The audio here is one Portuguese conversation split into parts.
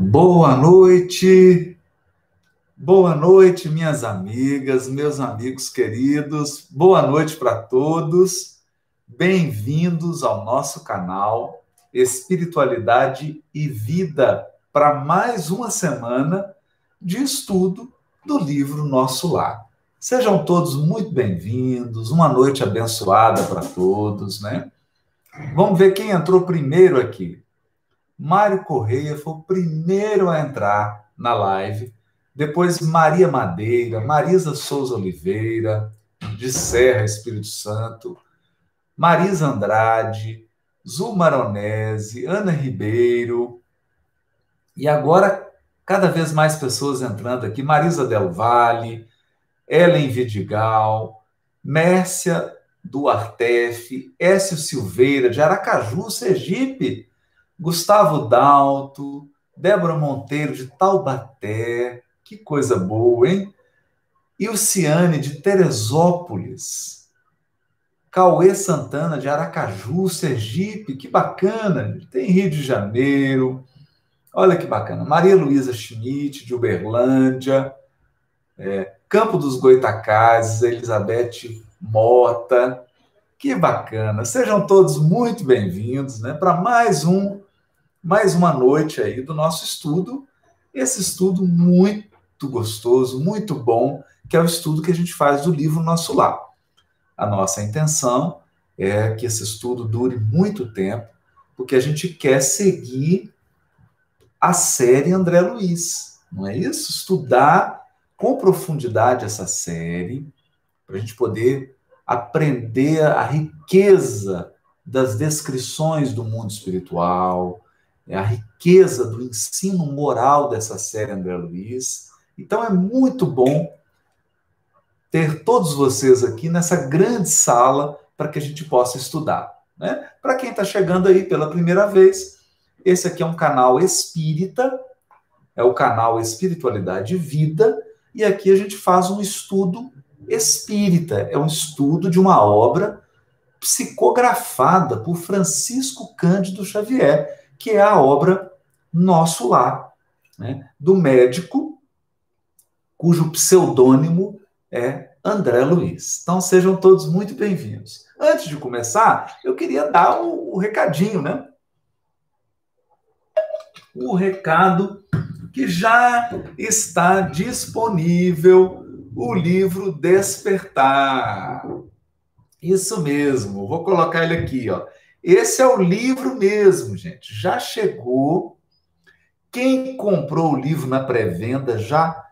Boa noite, minhas amigas, meus amigos queridos, boa noite para todos, bem-vindos ao nosso canal Espiritualidade e Vida, para mais uma semana de estudo do livro Nosso Lar. Sejam todos muito bem-vindos, uma noite abençoada para todos, né? Vamos ver quem entrou primeiro aqui. Mário Correia foi o primeiro a entrar na live. Depois Maria Madeira, Marisa Souza Oliveira, de Serra, Espírito Santo, Marisa Andrade, Zu Maronese, Ana Ribeiro. E agora, cada vez mais pessoas entrando aqui. Marisa Del Valle, Ellen Vidigal, Mércia Duartefe, Écio Silveira, de Aracaju, Sergipe, Gustavo Dalto, Débora Monteiro, de Taubaté, que coisa boa, hein? Ilciane, de Teresópolis, Cauê Santana, de Aracaju, Sergipe, que bacana, tem Rio de Janeiro, olha que bacana, Maria Luísa Schmidt, de Uberlândia, Campo dos Goitacazes, Elizabeth Mota, que bacana, sejam todos muito bem-vindos, né, para mais uma noite aí do nosso estudo, esse estudo muito gostoso, muito bom, que é o estudo que a gente faz do livro Nosso Lar. A nossa intenção é que esse estudo dure muito tempo, porque a gente quer seguir a série André Luiz, não é isso? Estudar com profundidade essa série, para a gente poder aprender a riqueza das descrições do mundo espiritual, a riqueza do ensino moral dessa série André Luiz. Então é muito bom ter todos vocês aqui nessa grande sala para que a gente possa estudar, né? Para quem está chegando aí pela primeira vez, esse aqui é um canal espírita, é o canal Espiritualidade e Vida, e aqui a gente faz um estudo espírita, é um estudo de uma obra psicografada por Francisco Cândido Xavier, que é a obra Nosso Lar, né, do médico cujo pseudônimo é André Luiz. Então, sejam todos muito bem-vindos. Antes de começar, eu queria dar o recadinho, né? O recado que já está disponível o livro Despertar. Isso mesmo, vou colocar ele aqui, ó. Esse é o livro mesmo, gente. Já chegou. Quem comprou o livro na pré-venda já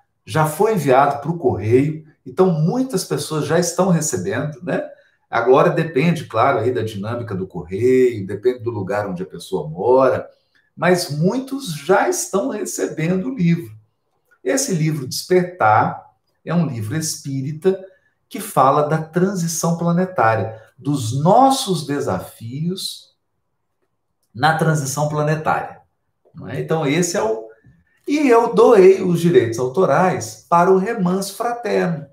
foi enviado para o correio. Então, muitas pessoas já estão recebendo, né? Agora depende, claro, aí da dinâmica do correio, depende do lugar onde a pessoa mora, mas muitos já estão recebendo o livro. Esse livro Despertar é um livro espírita que fala da transição planetária, dos nossos desafios na transição planetária. Não é? Então, esse é o... E eu doei os direitos autorais para o Remanso Fraterno.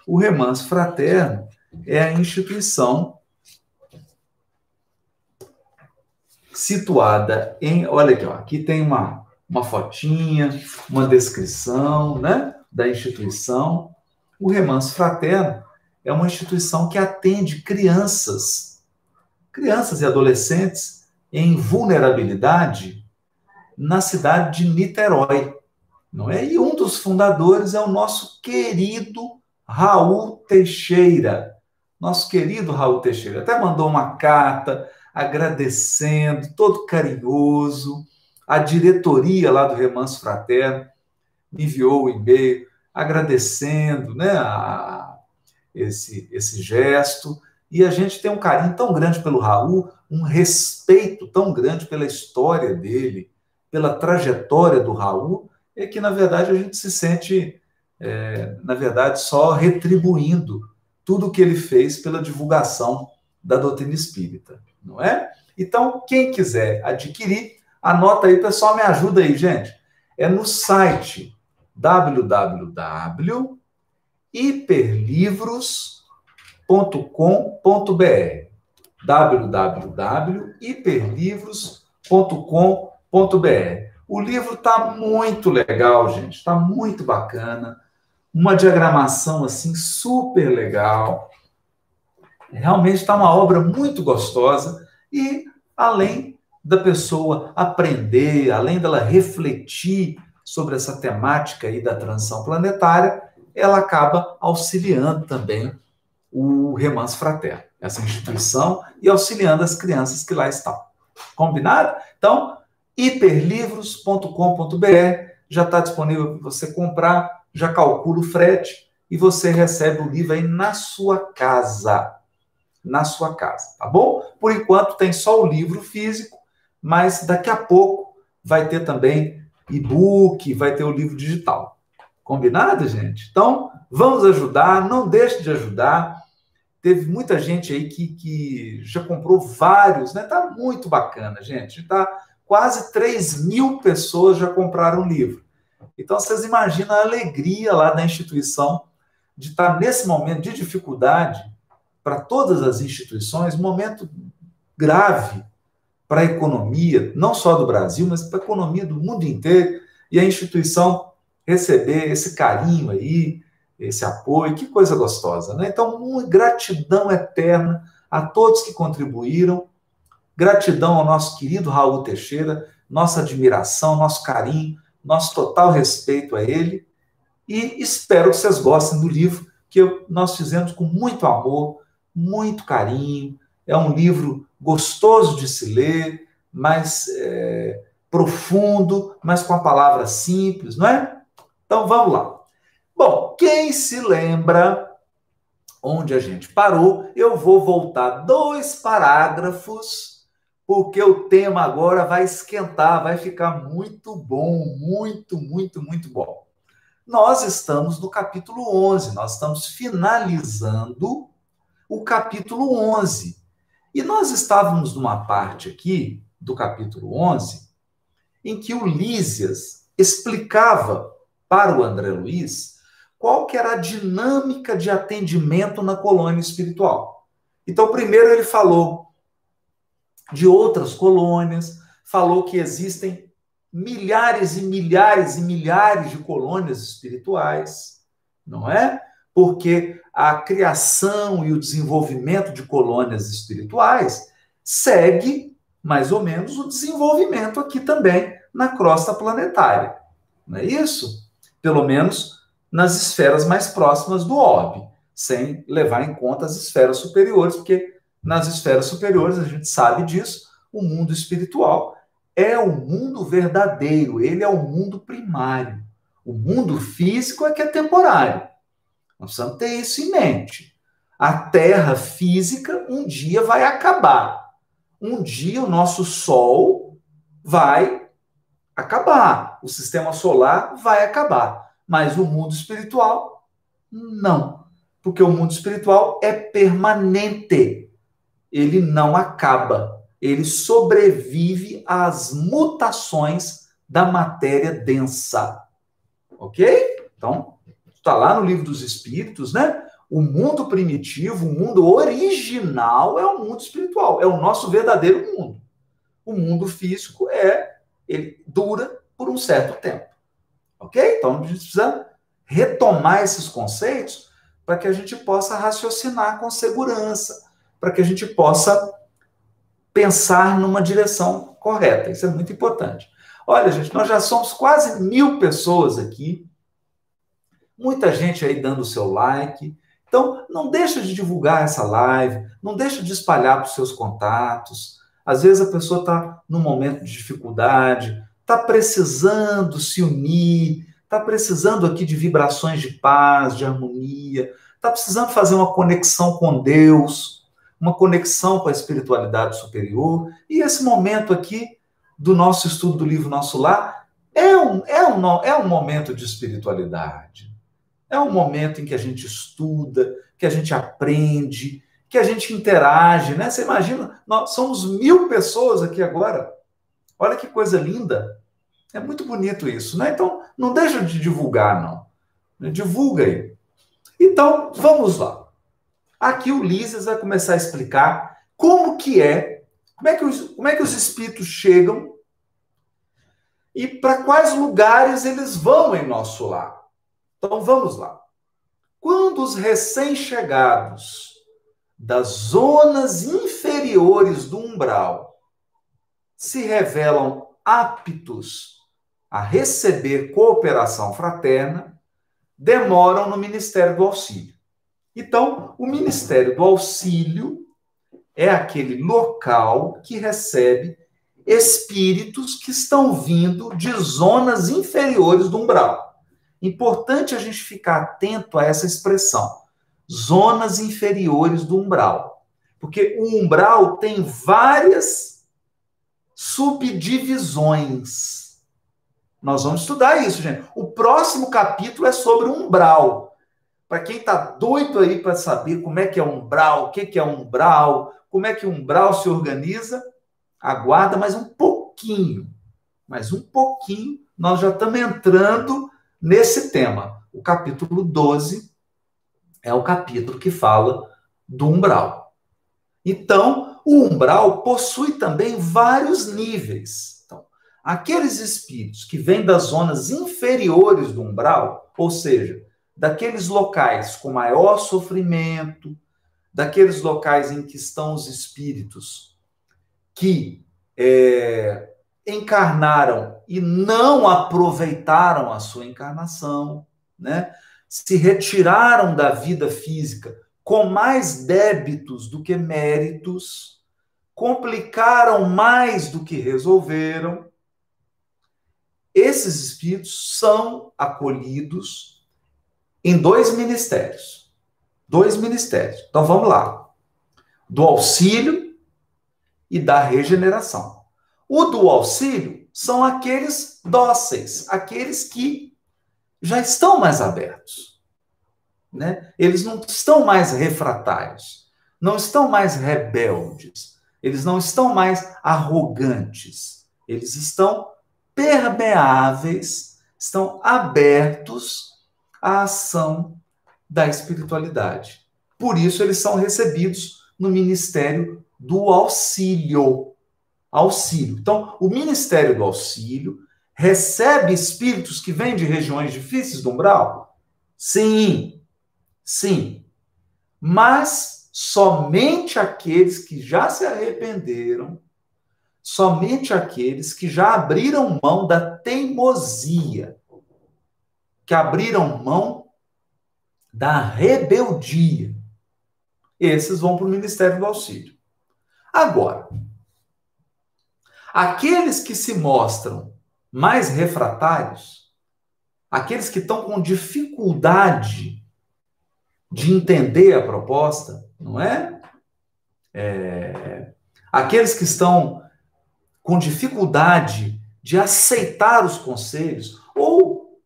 O Remanso Fraterno é a instituição situada em... Olha aqui, ó, aqui tem uma fotinha, uma descrição, né, da instituição. O Remanso Fraterno é uma instituição que atende crianças e adolescentes em vulnerabilidade na cidade de Niterói, não é? E um dos fundadores é o nosso querido Raul Teixeira. Nosso querido Raul Teixeira até mandou uma carta agradecendo, todo carinhoso. A diretoria lá do Remanso Fraterno me enviou o e-mail agradecendo, né, esse gesto. E a gente tem um carinho tão grande pelo Raul, um respeito tão grande pela história dele, pela trajetória do Raul, é que, na verdade, a gente se sente, na verdade, só retribuindo tudo o que ele fez pela divulgação da doutrina espírita, não é? Então, quem quiser adquirir, anota aí, pessoal, me ajuda aí, gente. É no site www.hiperlivros.com.br www.hiperlivros.com.br. O livro está muito legal, gente, está muito bacana. Uma diagramação assim super legal. Realmente está uma obra muito gostosa e além da pessoa aprender, além dela refletir sobre essa temática aí da transição planetária, ela acaba auxiliando também o Remanso Fraterno, essa instituição, e auxiliando as crianças que lá estão. Combinado? Então, hiperlivros.com.br já está disponível para você comprar, já calcula o frete e você recebe o livro aí na sua casa. Na sua casa, tá bom? Por enquanto tem só o livro físico, mas daqui a pouco vai ter também e-book, vai ter o livro digital. Combinado, gente? Então, vamos ajudar, não deixe de ajudar. Teve muita gente aí que já comprou vários, né? Tá muito bacana, gente. Tá quase 3.000 pessoas já compraram o livro. Então, vocês imaginam a alegria lá da instituição de estar nesse momento de dificuldade para todas as instituições, um momento grave para a economia, não só do Brasil, mas para a economia do mundo inteiro, e a instituição receber esse carinho aí, esse apoio, que coisa gostosa, né? Então, uma gratidão eterna a todos que contribuíram, gratidão ao nosso querido Raul Teixeira, nossa admiração, nosso carinho, nosso total respeito a ele, e espero que vocês gostem do livro que nós fizemos com muito amor, muito carinho. É um livro gostoso de se ler, mas profundo, mas com a palavra simples, não é? Então vamos lá. Bom, quem se lembra onde a gente parou, eu vou voltar 2 parágrafos, porque o tema agora vai esquentar, vai ficar muito bom, muito, muito, muito bom. Nós estamos no capítulo 11, nós estamos finalizando o capítulo 11. E nós estávamos numa parte aqui do capítulo 11 em que o Lísias explicava para o André Luiz qual que era a dinâmica de atendimento na colônia espiritual. Então, primeiro ele falou de outras colônias, falou que existem milhares e milhares e milhares de colônias espirituais, não é? Porque a criação e o desenvolvimento de colônias espirituais segue, mais ou menos, o desenvolvimento aqui também na crosta planetária. Não é isso? Pelo menos nas esferas mais próximas do orbe, sem levar em conta as esferas superiores, porque nas esferas superiores, a gente sabe disso, o mundo espiritual é o mundo verdadeiro, ele é o mundo primário. O mundo físico é que é temporário. Nós precisamos ter isso em mente. A Terra física um dia vai acabar. Um dia o nosso Sol vai acabar. O sistema solar vai acabar. Mas o mundo espiritual, não. Porque o mundo espiritual é permanente. Ele não acaba. Ele sobrevive às mutações da matéria densa. Ok? Então, está lá no Livro dos Espíritos, né? O mundo primitivo, o mundo original é o mundo espiritual, é o nosso verdadeiro mundo. O mundo físico ele dura por um certo tempo. Ok? Então, a gente precisa retomar esses conceitos para que a gente possa raciocinar com segurança, para que a gente possa pensar numa direção correta. Isso é muito importante. Olha, gente, nós já somos quase 1.000 pessoas aqui. Muita gente aí dando o seu like. Então, não deixa de divulgar essa live, não deixa de espalhar para os seus contatos. Às vezes a pessoa está num momento de dificuldade, está precisando se unir, está precisando aqui de vibrações de paz, de harmonia, está precisando fazer uma conexão com Deus, uma conexão com a espiritualidade superior. E esse momento aqui do nosso estudo do livro Nosso Lar é um momento de espiritualidade. É um momento em que a gente estuda, que a gente aprende, que a gente interage, né? Você imagina, nós somos 1.000 pessoas aqui agora. Olha que coisa linda. É muito bonito isso, né? Então, não deixa de divulgar, não. Divulga aí. Então, vamos lá. Aqui o Lísias vai começar a explicar como é que os espíritos chegam e para quais lugares eles vão em nosso lar. Então vamos lá. Quando os recém-chegados das zonas inferiores do umbral se revelam aptos a receber cooperação fraterna, demoram no Ministério do Auxílio. Então, o Ministério do Auxílio é aquele local que recebe espíritos que estão vindo de zonas inferiores do umbral. Importante a gente ficar atento a essa expressão, zonas inferiores do umbral. Porque o umbral tem várias subdivisões. Nós vamos estudar isso, gente. O próximo capítulo é sobre umbral. Para quem está doido aí para saber como é que é umbral, o que é umbral, como é que o umbral se organiza, aguarda mais um pouquinho. Nós já estamos entrando nesse tema. O capítulo 12 é o capítulo que fala do umbral. Então, o umbral possui também vários níveis. Então, aqueles espíritos que vêm das zonas inferiores do umbral, ou seja, daqueles locais com maior sofrimento, daqueles locais em que estão os espíritos que encarnaram e não aproveitaram a sua encarnação, né? Se retiraram da vida física com mais débitos do que méritos, complicaram mais do que resolveram. Esses espíritos são acolhidos em dois ministérios. Então vamos lá. Do auxílio e da regeneração. O do auxílio são aqueles dóceis, aqueles que já estão mais abertos, né? Eles não estão mais refratários, não estão mais rebeldes, eles não estão mais arrogantes, eles estão permeáveis, estão abertos à ação da espiritualidade. Por isso eles são recebidos no ministério do auxílio. Então, o Ministério do Auxílio recebe espíritos que vêm de regiões difíceis do umbral? Sim. Mas somente aqueles que já se arrependeram, somente aqueles que já abriram mão da teimosia, que abriram mão da rebeldia. Esses vão para o Ministério do Auxílio. Agora, aqueles que se mostram mais refratários, aqueles que estão com dificuldade de entender a proposta, não é? Aqueles que estão com dificuldade de aceitar os conselhos, ou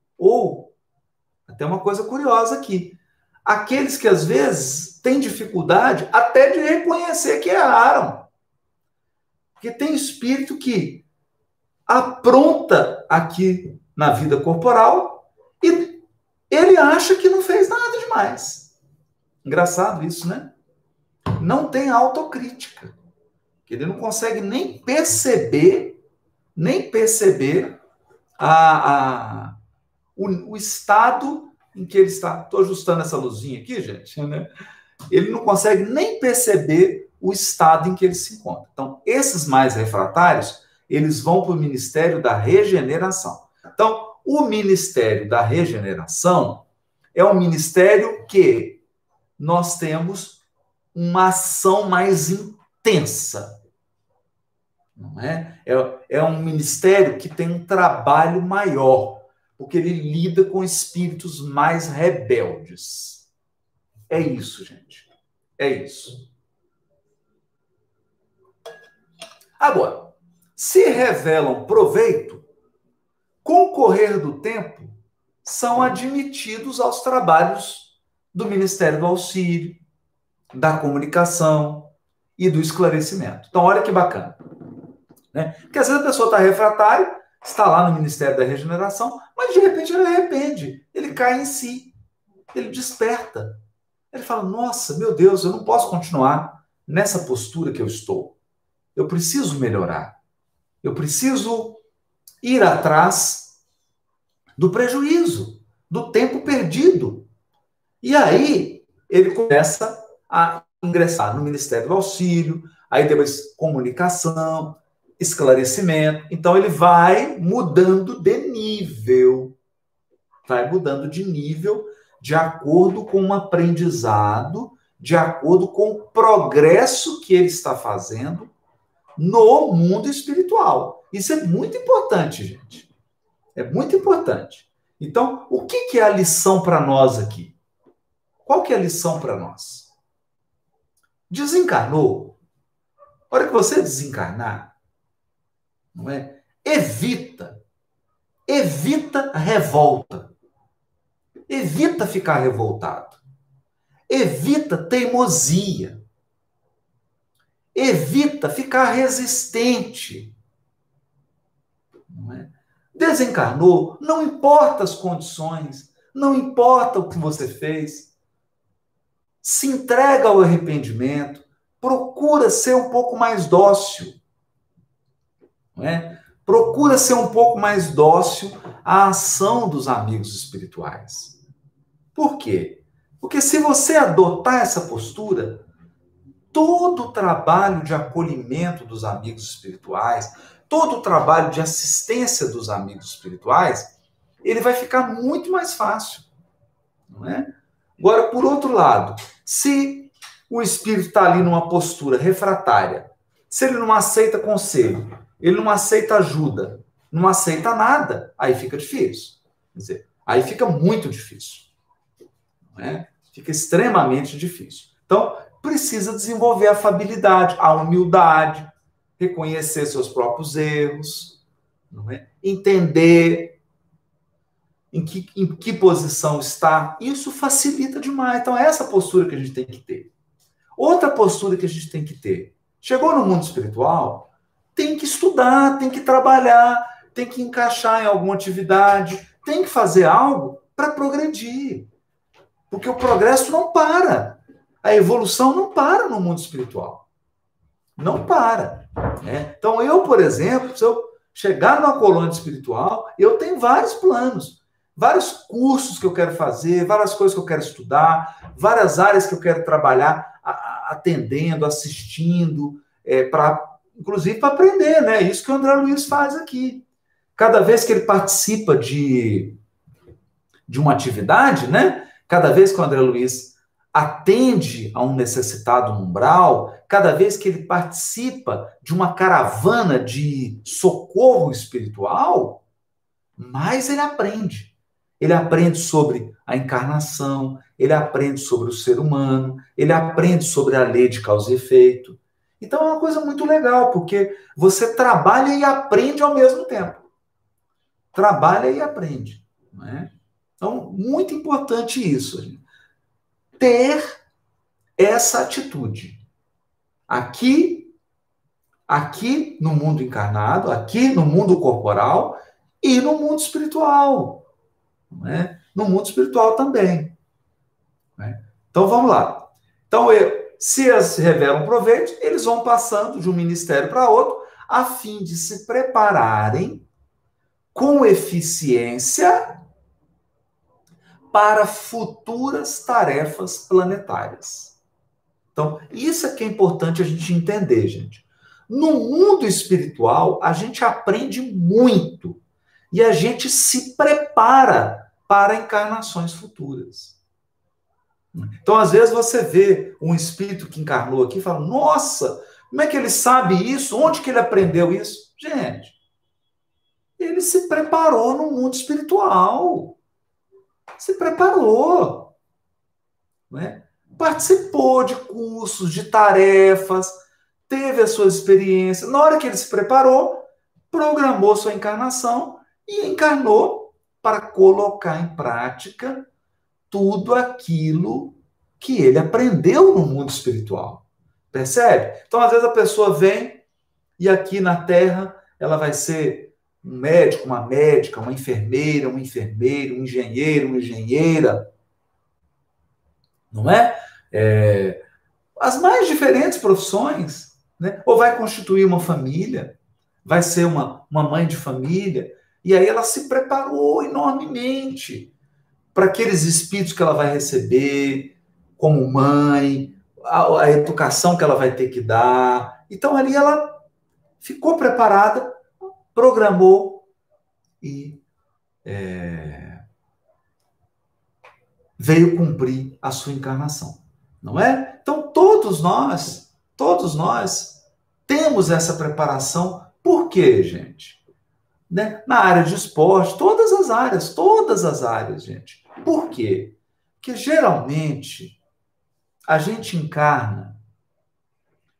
até uma coisa curiosa aqui, aqueles que às vezes têm dificuldade até de reconhecer que erraram. Porque tem espírito que apronta aqui na vida corporal e ele acha que não fez nada demais. Engraçado isso, né? Não tem autocrítica. Ele não consegue nem perceber o estado em que ele está. Estou ajustando essa luzinha aqui, gente, né? Ele não consegue nem perceber o estado em que ele se encontra. Então, esses mais refratários, eles vão para o Ministério da Regeneração. Então, o Ministério da Regeneração é um ministério que nós temos uma ação mais intensa. Não é? É um ministério que tem um trabalho maior, porque ele lida com espíritos mais rebeldes. É isso, gente. É isso. Agora, se revelam proveito, com o correr do tempo, são admitidos aos trabalhos do Ministério do Auxílio, da comunicação e do esclarecimento. Então, olha que bacana. Né? Porque às vezes a pessoa está refratária, está lá no Ministério da Regeneração, mas de repente ele arrepende, ele cai em si, ele desperta. Ele fala, nossa, meu Deus, eu não posso continuar nessa postura que eu estou. Eu preciso melhorar. Eu preciso ir atrás do prejuízo, do tempo perdido. E aí ele começa a ingressar no Ministério do Auxílio, aí depois comunicação, esclarecimento. Então ele vai mudando de nível, de acordo com o aprendizado, de acordo com o progresso que ele está fazendo no mundo espiritual. Isso é muito importante, gente. É muito importante. Então, o que é a lição para nós aqui? Qual que é a lição para nós? Desencarnou. A hora que você desencarnar, não é? Evita a revolta. Evita ficar revoltado. Evita teimosia. Evita ficar resistente. Não é? Desencarnou, não importa as condições, não importa o que você fez. Se entrega ao arrependimento, procura ser um pouco mais dócil. Não é? Procura ser um pouco mais dócil à ação dos amigos espirituais. Por quê? Porque se você adotar essa postura, todo o trabalho de acolhimento dos amigos espirituais, todo o trabalho de assistência dos amigos espirituais, ele vai ficar muito mais fácil. Não é? Agora, por outro lado, se o espírito está ali numa postura refratária, se ele não aceita conselho, ele não aceita ajuda, não aceita nada, aí fica difícil. Quer dizer, aí fica muito difícil. Não é? Fica extremamente difícil. Então, precisa desenvolver a afabilidade, a humildade, reconhecer seus próprios erros, não é? Entender em que posição está. Isso facilita demais. Então, é essa postura que a gente tem que ter. Outra postura que a gente tem que ter. Chegou no mundo espiritual, tem que estudar, tem que trabalhar, tem que encaixar em alguma atividade, tem que fazer algo para progredir. Porque o progresso não para. A evolução não para no mundo espiritual. Não para. Né? Então, eu, por exemplo, se eu chegar numa colônia espiritual, eu tenho vários planos, vários cursos que eu quero fazer, várias coisas que eu quero estudar, várias áreas que eu quero trabalhar atendendo, assistindo, inclusive para aprender, né? Isso que o André Luiz faz aqui. Cada vez que ele participa de uma atividade, né? Cada vez que o André Luiz atende a um necessitado umbral, cada vez que ele participa de uma caravana de socorro espiritual, mais ele aprende. Ele aprende sobre a encarnação, ele aprende sobre o ser humano, ele aprende sobre a lei de causa e efeito. Então é uma coisa muito legal, porque você trabalha e aprende ao mesmo tempo. Trabalha e aprende. Não é? Então, muito importante isso. Ter essa atitude. Aqui no mundo encarnado, aqui no mundo corporal e no mundo espiritual. Né? No mundo espiritual também. Né? Então, vamos lá. Então, se eles revelam proveito, eles vão passando de um ministério para outro, a fim de se prepararem com eficiência para futuras tarefas planetárias. Então, isso é que é importante a gente entender, gente. No mundo espiritual, a gente aprende muito e a gente se prepara para encarnações futuras. Então, às vezes, você vê um espírito que encarnou aqui e fala, nossa, como é que ele sabe isso? Onde que ele aprendeu isso? Gente, ele se preparou no mundo espiritual. Se preparou. Não é? Participou de cursos, de tarefas, teve as suas experiências. Na hora que ele se preparou, programou sua encarnação e encarnou para colocar em prática tudo aquilo que ele aprendeu no mundo espiritual. Percebe? Então, às vezes, a pessoa vem e aqui na Terra ela vai ser um médico, uma médica, uma enfermeira, um enfermeiro, um engenheiro, uma engenheira. Não é? As mais diferentes profissões, né? Ou vai constituir uma família, vai ser uma mãe de família, e aí ela se preparou enormemente para aqueles espíritos que ela vai receber como mãe, a educação que ela vai ter que dar. Então ali ela ficou preparada, programou e veio cumprir a sua encarnação, não é? Então todos nós temos essa preparação. Por quê, gente? Né? Na área de esporte, todas as áreas, gente. Por quê? Porque geralmente a gente encarna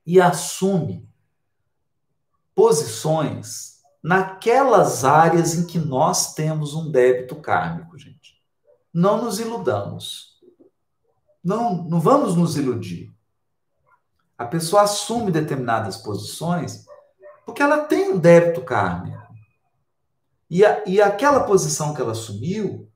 e assume posições naquelas áreas em que nós temos um débito kármico, gente. Não nos iludamos. Não vamos nos iludir. A pessoa assume determinadas posições porque ela tem um débito kármico. E aquela posição que ela assumiu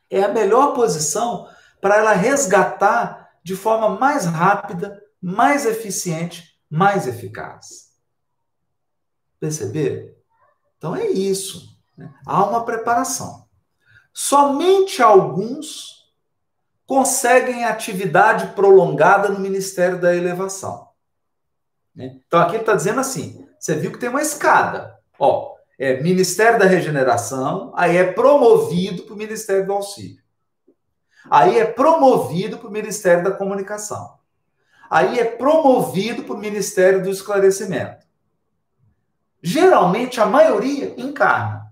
é a melhor posição para ela resgatar de forma mais rápida, mais eficiente, mais eficaz. Perceber? Então é isso. Né? Há uma preparação. Somente alguns conseguem atividade prolongada no Ministério da Elevação. Né? Então aqui ele está dizendo assim: você viu que tem uma escada. Ó, é Ministério da Regeneração, aí é promovido para o Ministério do Auxílio. Aí é promovido para o Ministério da Comunicação. Aí é promovido para o Ministério do Esclarecimento. Geralmente, a maioria encarna.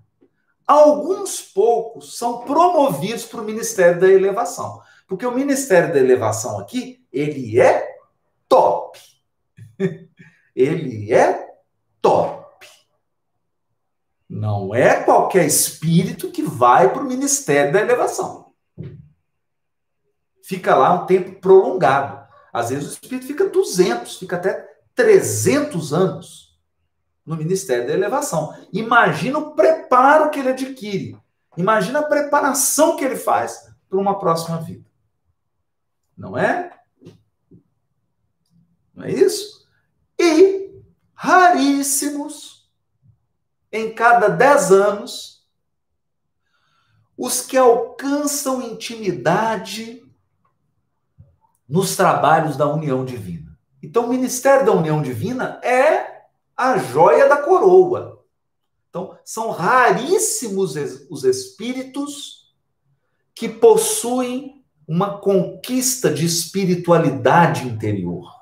Alguns poucos são promovidos para o Ministério da Elevação. Porque o Ministério da Elevação aqui, ele é top. Ele é top. Não é qualquer espírito que vai para o Ministério da Elevação. Fica lá um tempo prolongado. Às vezes o espírito fica 200, fica até 300 anos no Ministério da Elevação. Imagina o preparo que ele adquire. Imagina a preparação que ele faz para uma próxima vida. Não é? Não é isso? E raríssimos, em cada 10 anos, os que alcançam intimidade nos trabalhos da união divina. Então, o Ministério da União Divina é a joia da coroa. Então, são raríssimos os espíritos que possuem uma conquista de espiritualidade interior,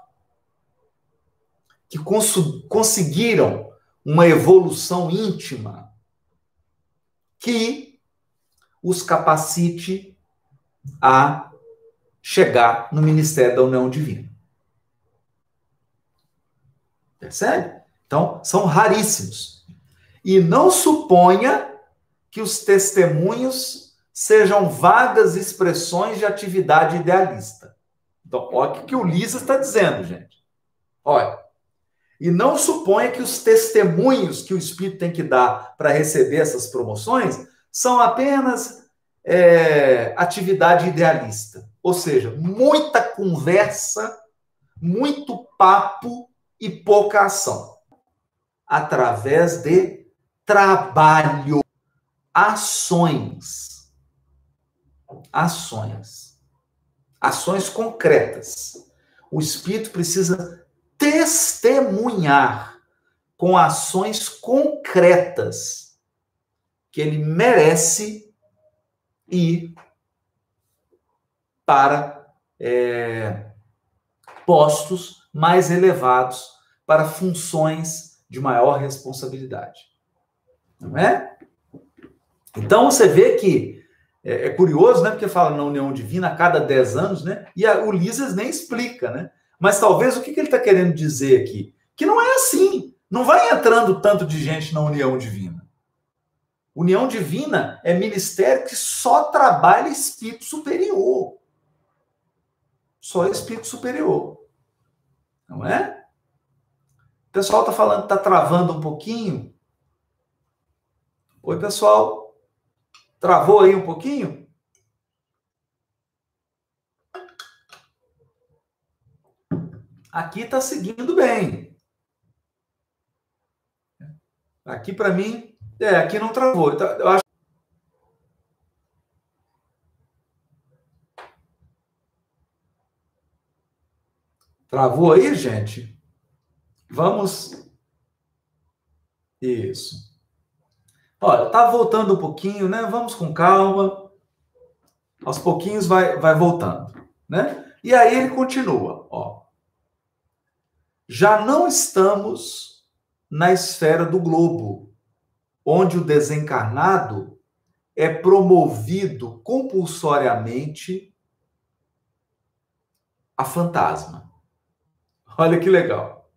que conseguiram uma evolução íntima que os capacite a chegar no Ministério da União Divina. Percebe? Então, são raríssimos. E não suponha que os testemunhos sejam vagas expressões de atividade idealista. Então, olha o que o Lisa está dizendo, gente. Olha. E não suponha que os testemunhos que o espírito tem que dar para receber essas promoções são apenas atividade idealista. Ou seja, muita conversa, muito papo e pouca ação. Através de trabalho, ações. Ações concretas. O espírito precisa testemunhar com ações concretas que ele merece ir para postos mais elevados, para funções de maior responsabilidade. Não é? Então você vê que é curioso, né? Porque fala na união divina a cada 10 anos, né? E o Lises nem explica, né? Mas talvez o que ele está querendo dizer aqui? Que não é assim. Não vai entrando tanto de gente na união divina. União divina é ministério que só trabalha espírito superior. Só espírito superior. Não é? O pessoal está falando, está travando um pouquinho. Oi, pessoal. Travou aí um pouquinho? Aqui está seguindo bem. Aqui para mim, aqui não travou. Então, eu acho. Travou aí, gente? Vamos. Isso. Olha, tá voltando um pouquinho, né? Vamos com calma. Aos pouquinhos vai voltando, né? E aí ele continua, ó. Já não estamos na esfera do globo, onde o desencarnado é promovido compulsoriamente a fantasma. Olha que legal.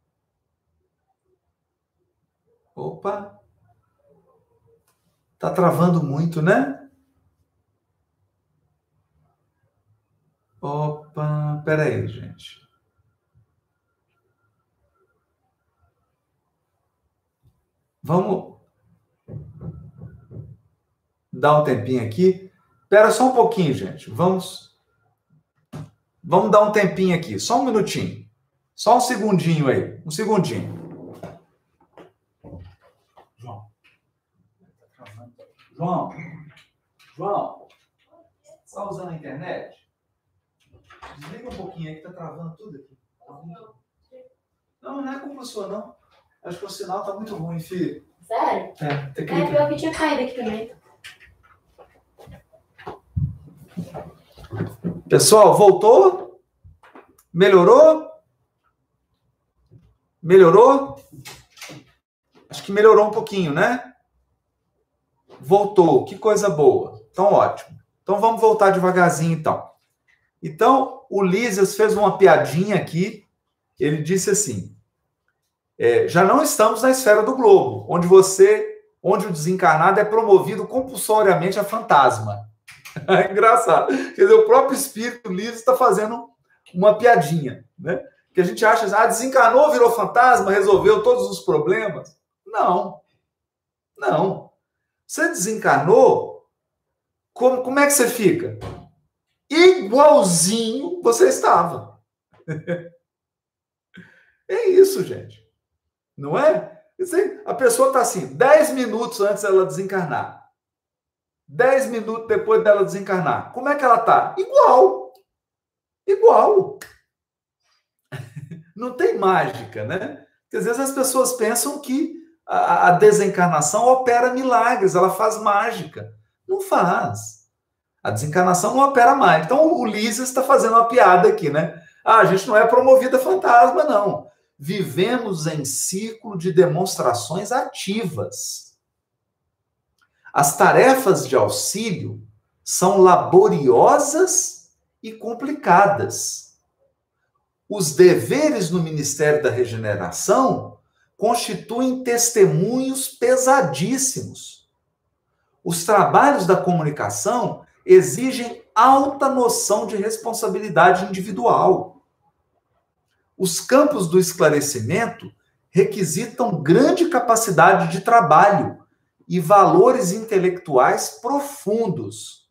Opa! Tá travando muito, né? Opa, peraí, gente. Vamos dar um tempinho aqui. Espera só um pouquinho, gente. Vamos dar um tempinho aqui. Só um minutinho. Só um segundinho aí. Um segundinho. João, está usando a internet? Desliga um pouquinho aí que tá travando tudo aqui. Não é culpa sua, não. Acho que o sinal tá muito ruim, filho. Sério? Tem que pior que tinha caído aqui também. Pessoal, voltou? Melhorou? Melhorou? Acho que melhorou um pouquinho, né? Voltou, que coisa boa. Então, ótimo. Então, vamos voltar devagarzinho, então. Então, o Lísias fez uma piadinha aqui. Ele disse assim, já não estamos na esfera do globo, onde o desencarnado é promovido compulsoriamente a fantasma. É engraçado. Quer dizer, o próprio espírito Lísias está fazendo uma piadinha, né? Que a gente acha, desencarnou, virou fantasma, resolveu todos os problemas. Não. Você desencarnou, como é que você fica? Igualzinho você estava. É isso, gente. Não é? A pessoa está assim, 10 minutos antes dela desencarnar. 10 minutos depois dela desencarnar. Como é que ela está? Igual. Não tem mágica, né? Porque às vezes as pessoas pensam que a desencarnação opera milagres, ela faz mágica. Não faz. A desencarnação não opera mágica. Então o Lísias está fazendo uma piada aqui, né? A gente não é promovida fantasma, não. Vivemos em ciclo de demonstrações ativas. As tarefas de auxílio são laboriosas e complicadas. Os deveres no Ministério da Regeneração constituem testemunhos pesadíssimos. Os trabalhos da comunicação exigem alta noção de responsabilidade individual. Os campos do esclarecimento requisitam grande capacidade de trabalho e valores intelectuais profundos.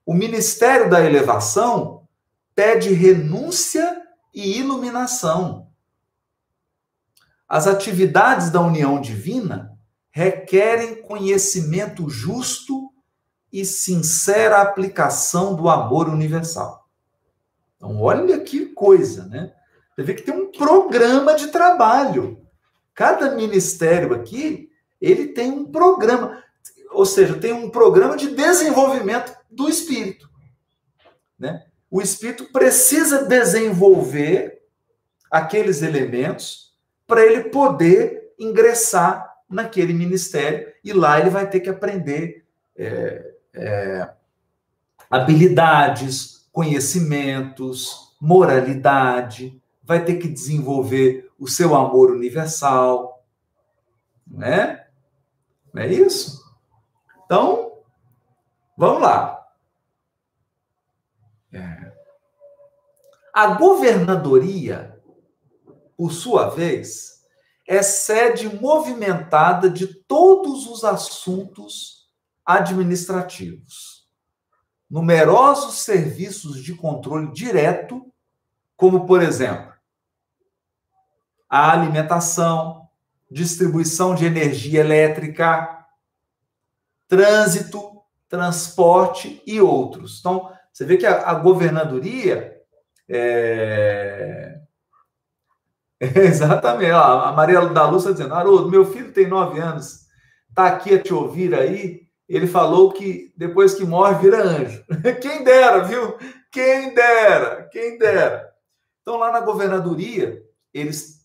O Ministério da Elevação pede renúncia e iluminação. As atividades da união divina requerem conhecimento justo e sincera aplicação do amor universal. Então, olha que coisa, né? Você vê que tem um programa de trabalho. Cada ministério aqui, ele tem um programa, ou seja, tem um programa de desenvolvimento do espírito, né? O espírito precisa desenvolver aqueles elementos para ele poder ingressar naquele ministério e lá ele vai ter que aprender habilidades, conhecimentos, moralidade, vai ter que desenvolver o seu amor universal, né? Não é isso? Então, vamos lá. A governadoria, por sua vez, é sede movimentada de todos os assuntos administrativos. Numerosos serviços de controle direto, como, por exemplo, a alimentação, distribuição de energia elétrica, trânsito, transporte e outros. Então, você vê que a governadoria exatamente. Ó, a Maria da Luz está dizendo, Haroldo, meu filho tem 9 anos, está aqui a te ouvir aí, ele falou que depois que morre vira anjo. Quem dera, viu? Quem dera, quem dera. Então, lá na governadoria, eles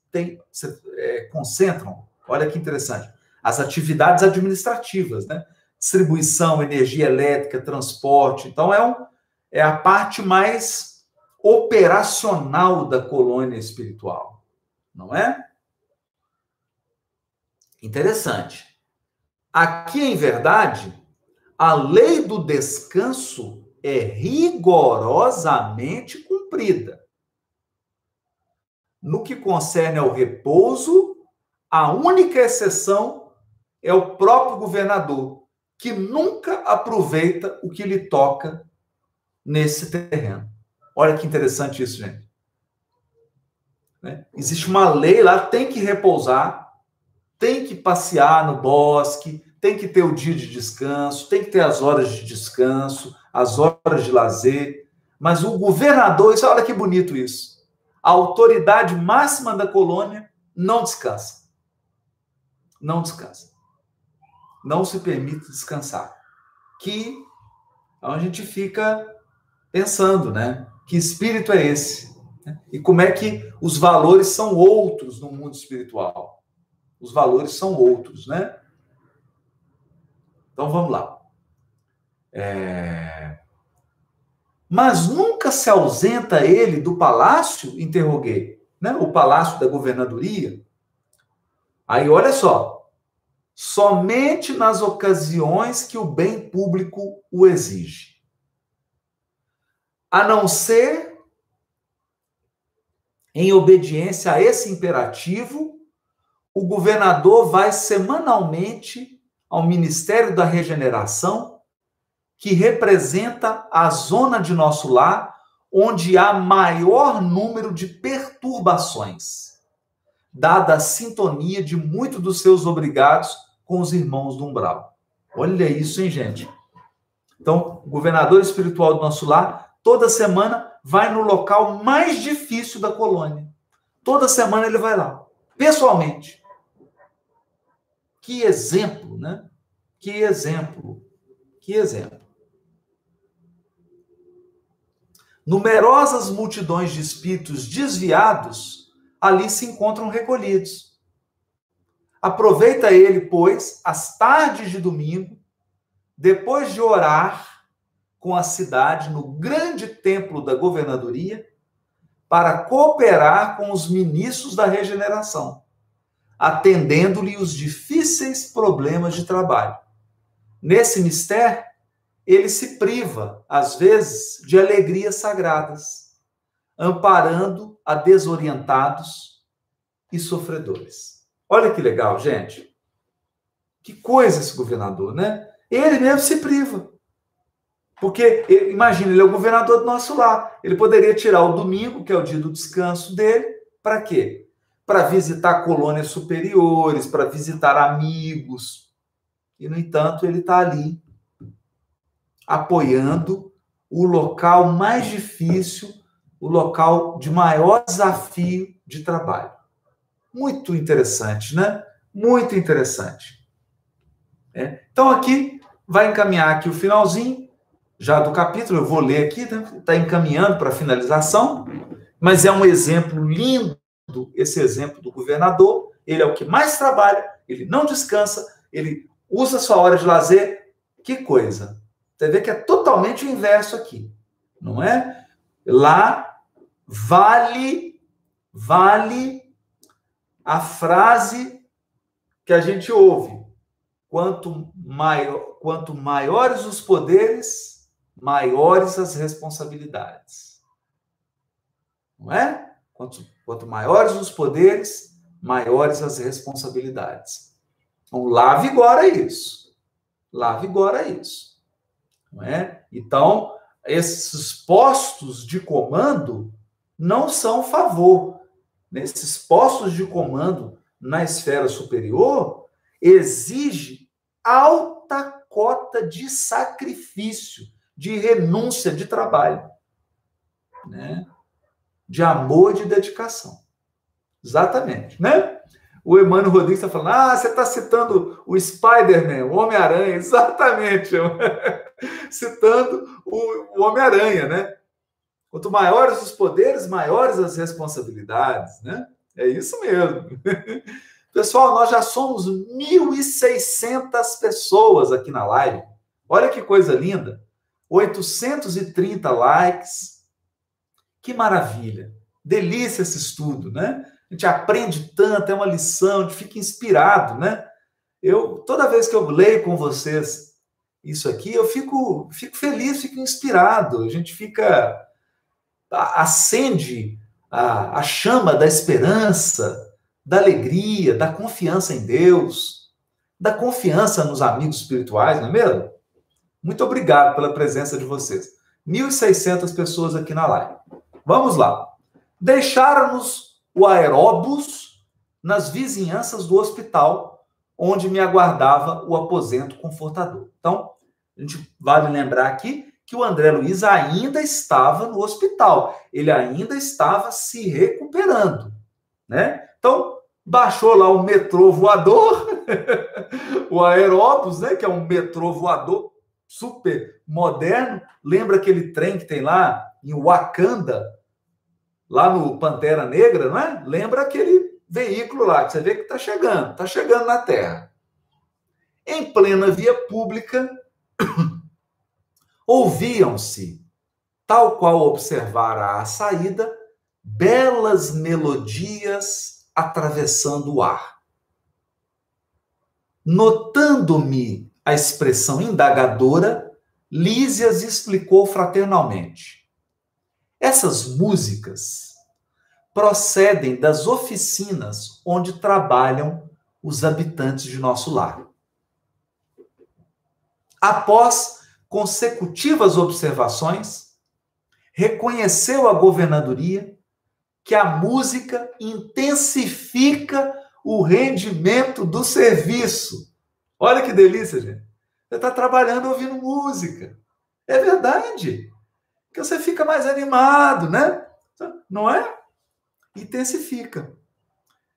concentram, olha que interessante, as atividades administrativas, né? Distribuição, energia elétrica, transporte. Então, é a parte mais operacional da colônia espiritual, não é? Interessante. Aqui, em verdade, a lei do descanso é rigorosamente cumprida. No que concerne ao repouso, a única exceção é o próprio governador, que nunca aproveita o que lhe toca nesse terreno. Olha que interessante isso, gente. Existe uma lei lá, tem que repousar, tem que passear no bosque, tem que ter o dia de descanso, tem que ter as horas de descanso, as horas de lazer. Mas o governador, olha que bonito isso. A autoridade máxima da colônia não descansa. Não descansa. Não se permite descansar. Que a gente fica pensando, né? Que espírito é esse? E como é que os valores são outros no mundo espiritual? Os valores são outros, né? Então, vamos lá. Mas nunca se ausenta ele do palácio? Interroguei. Né? O palácio da governadoria. Aí, olha só. Somente nas ocasiões que o bem público o exige. A não ser em obediência a esse imperativo, o governador vai semanalmente ao Ministério da Regeneração, que representa a zona de nosso lar, onde há maior número de perturbações, dada a sintonia de muitos dos seus obrigados com os irmãos do umbral. Olha isso, hein, gente? Então, o governador espiritual do nosso lar, toda semana, vai no local mais difícil da colônia. Toda semana ele vai lá, pessoalmente. Que exemplo, né? Que exemplo. Que exemplo. Numerosas multidões de espíritos desviados ali se encontram recolhidos. Aproveita ele, pois, as tardes de domingo, depois de orar com a cidade no grande templo da governadoria, para cooperar com os ministros da regeneração, atendendo-lhe os difíceis problemas de trabalho. Nesse mistério, ele se priva, às vezes, de alegrias sagradas, amparando a desorientados e sofredores. Olha que legal, gente. Que coisa esse governador, né? Ele mesmo se priva. Porque, imagina, ele é o governador do nosso lar. Ele poderia tirar o domingo, que é o dia do descanso dele, para quê? Para visitar colônias superiores, para visitar amigos. E, no entanto, ele está ali, apoiando o local mais difícil, o local de maior desafio de trabalho. Muito interessante, né? Muito interessante. Então, aqui, vai encaminhar aqui o finalzinho, já do capítulo, eu vou ler aqui, né? Está encaminhando para a finalização, mas é um exemplo lindo, esse exemplo do governador. Ele é o que mais trabalha, ele não descansa, ele usa sua hora de lazer. Que coisa! Você vê que é totalmente o inverso aqui, não é? Lá vale a frase que a gente ouve: quanto maiores os poderes, maiores as responsabilidades. Não é? Quanto maiores os poderes, maiores as responsabilidades. Então, lá vigora isso. Lá vigora isso. Não é? Então, esses postos de comando não são favor. Nesses postos de comando na esfera superior exige alta cota de sacrifício, de renúncia de trabalho, né? De amor e de dedicação. Exatamente, né? O Emmanuel Rodrigues está falando, você está citando o Spider-Man, o Homem-Aranha, exatamente, citando o Homem-Aranha, né? Quanto maiores os poderes, maiores as responsabilidades, né? É isso mesmo. Pessoal, nós já somos 1.600 pessoas aqui na live. Olha que coisa linda. 830 likes. Que maravilha. Delícia esse estudo, né? A gente aprende tanto, é uma lição, a gente fica inspirado, né? Toda vez que eu leio com vocês isso aqui, eu fico feliz, fico inspirado. A gente acende a chama da esperança, da alegria, da confiança em Deus, da confiança nos amigos espirituais, não é mesmo? Muito obrigado pela presença de vocês. 1.600 pessoas aqui na live. Vamos lá. Deixaram-nos o aeróbus nas vizinhanças do hospital, onde me aguardava o aposento confortador. Então, a gente vale lembrar aqui que o André Luiz ainda estava no hospital. Ele ainda estava se recuperando, né? Então, baixou lá o metrô voador, o aeróbus, né? Que é um metrô voador super moderno. Lembra aquele trem que tem lá em Wakanda, lá no Pantera Negra, não é? Lembra aquele veículo lá, que você vê que está chegando na Terra. Em plena via pública, ouviam-se, tal qual observara a saída, belas melodias atravessando o ar. Notando-me a expressão indagadora, Lísias explicou fraternalmente. Essas músicas procedem das oficinas onde trabalham os habitantes de nosso lar. Após consecutivas observações, reconheceu a governadoria que a música intensifica o rendimento do serviço. Olha que delícia, gente. Você está trabalhando ouvindo música. É verdade. Porque você fica mais animado, né? Não é? Intensifica.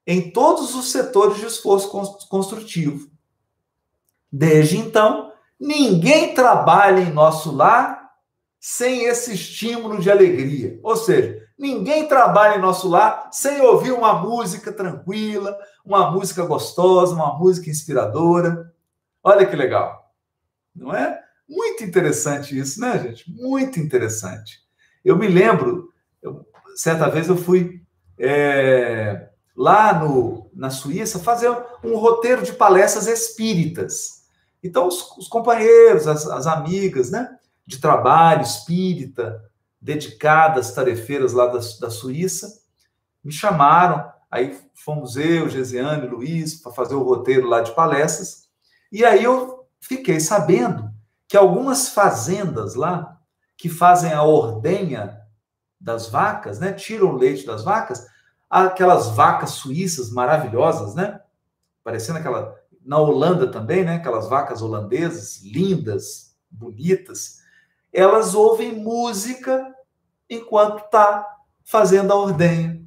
Em todos os setores de esforço construtivo. Desde então, ninguém trabalha em nosso lar sem esse estímulo de alegria. Ou seja, ninguém trabalha em nosso lar sem ouvir uma música tranquila, uma música gostosa, uma música inspiradora. Olha que legal. Não é? Muito interessante isso, né, gente? Muito interessante. Eu me lembro, certa vez eu fui lá na Suíça fazer um roteiro de palestras espíritas. Então, os companheiros, as amigas, né, de trabalho espírita, dedicadas, tarefeiras lá da Suíça, me chamaram, aí fomos eu, Gesiane, Luiz, para fazer o roteiro lá de palestras, e aí eu fiquei sabendo que algumas fazendas lá, que fazem a ordenha das vacas, né, tiram o leite das vacas, aquelas vacas suíças maravilhosas, né, parecendo aquela, na Holanda também, né, aquelas vacas holandesas, lindas, bonitas, elas ouvem música enquanto está fazendo a ordenha.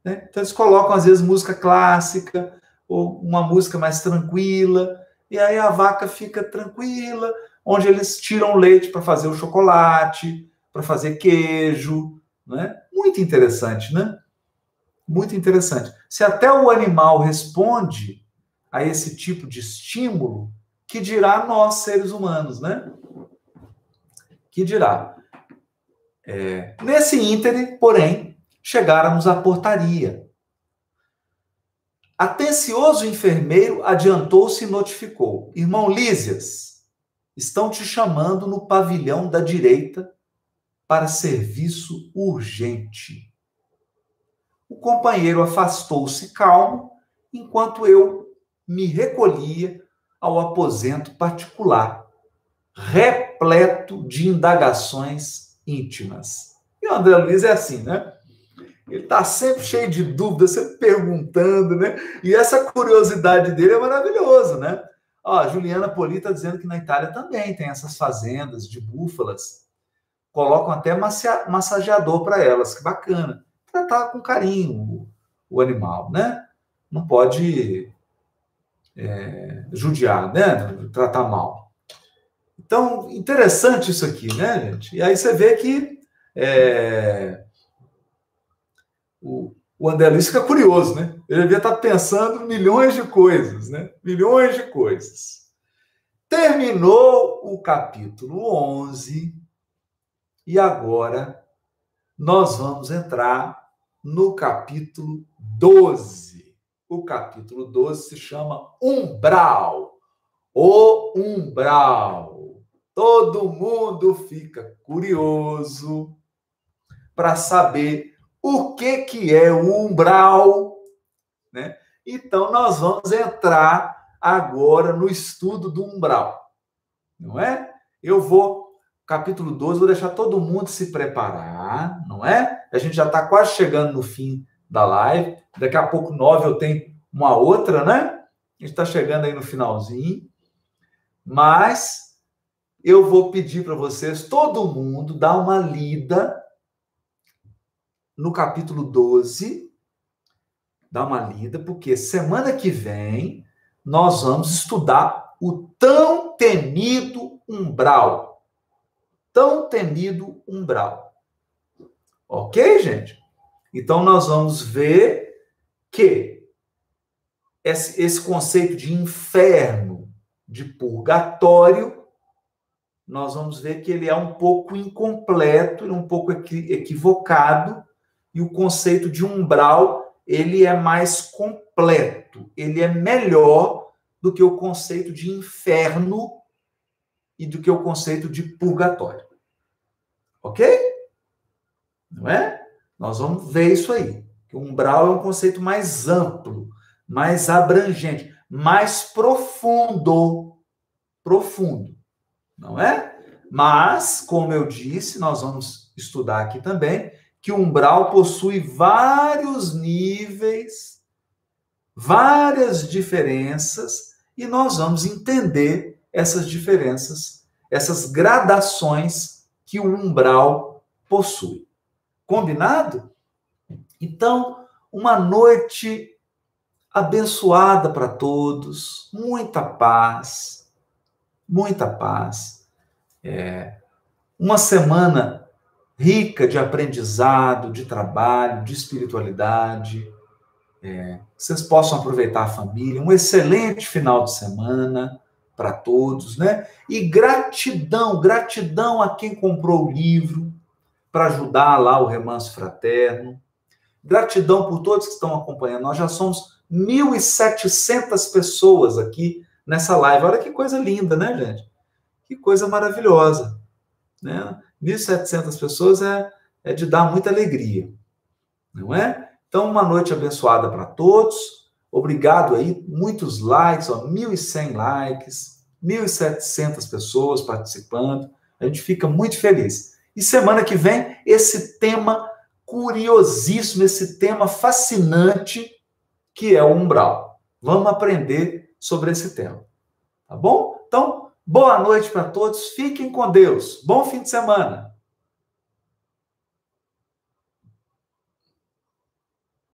Né? Então, eles colocam, às vezes, música clássica, ou uma música mais tranquila, e aí a vaca fica tranquila, onde eles tiram leite para fazer o chocolate, para fazer queijo, né? Muito interessante, né? Muito interessante. Se até o animal responde a esse tipo de estímulo, que dirá nós, seres humanos, né? Que dirá. Nesse íntere, porém, chegáramos à portaria. Atencioso enfermeiro adiantou-se e notificou. Irmão Lísias, estão te chamando no pavilhão da direita para serviço urgente. O companheiro afastou-se calmo, enquanto eu me recolhia ao aposento particular, repleto de indagações íntimas. E o André Luiz é assim, né? Ele está sempre cheio de dúvidas, sempre perguntando, né? E essa curiosidade dele é maravilhosa, né? Ó, a Juliana Poli está dizendo que na Itália também tem essas fazendas de búfalas. Colocam até massageador para elas, que bacana. Tratar com carinho o animal, né? Não pode judiar, né? Tratar mal. Então, interessante isso aqui, né, gente? E aí você vê que o André Luiz fica curioso, né? Ele devia estar pensando milhões de coisas, né? Milhões de coisas. Terminou o capítulo 11 e agora nós vamos entrar no capítulo 12. O capítulo 12 se chama Umbral. O umbral. Todo mundo fica curioso para saber o que é o umbral, né? Então, nós vamos entrar agora no estudo do umbral, não é? Capítulo 12, vou deixar todo mundo se preparar, não é? A gente já está quase chegando no fim da live. Daqui a pouco, 9, eu tenho uma outra, né? A gente está chegando aí no finalzinho. Mas eu vou pedir para vocês, todo mundo, dar uma lida no capítulo 12. Dá uma lida, porque semana que vem nós vamos estudar o tão temido umbral. Tão temido umbral. Ok, gente? Então, nós vamos ver que esse conceito de inferno, de purgatório, nós vamos ver que ele é um pouco incompleto, um pouco equivocado, e o conceito de umbral, ele é mais completo, ele é melhor do que o conceito de inferno e do que o conceito de purgatório. Ok? Não é? Nós vamos ver isso aí. Que o umbral é um conceito mais amplo, mais abrangente, mais profundo. Profundo. Não é? Mas, como eu disse, nós vamos estudar aqui também que o umbral possui vários níveis, várias diferenças, e nós vamos entender essas diferenças, essas gradações que o umbral possui. Combinado? Então, uma noite abençoada para todos, muita paz, muita paz. Uma semana rica de aprendizado, de trabalho, de espiritualidade. Vocês possam aproveitar a família, um excelente final de semana para todos, né? E gratidão, gratidão a quem comprou o livro para ajudar lá o Remanso Fraterno. Gratidão por todos que estão acompanhando. Nós já somos 1.700 pessoas aqui nessa live. Olha que coisa linda, né, gente? Que coisa maravilhosa, né? 1.700 pessoas é de dar muita alegria, não é? Então, uma noite abençoada para todos. Obrigado aí, muitos likes, 1.100 likes, 1.700 pessoas participando. A gente fica muito feliz. E semana que vem, esse tema curiosíssimo, esse tema fascinante, que é o umbral. Vamos aprender sobre esse tema. Tá bom? Então, boa noite para todos. Fiquem com Deus. Bom fim de semana.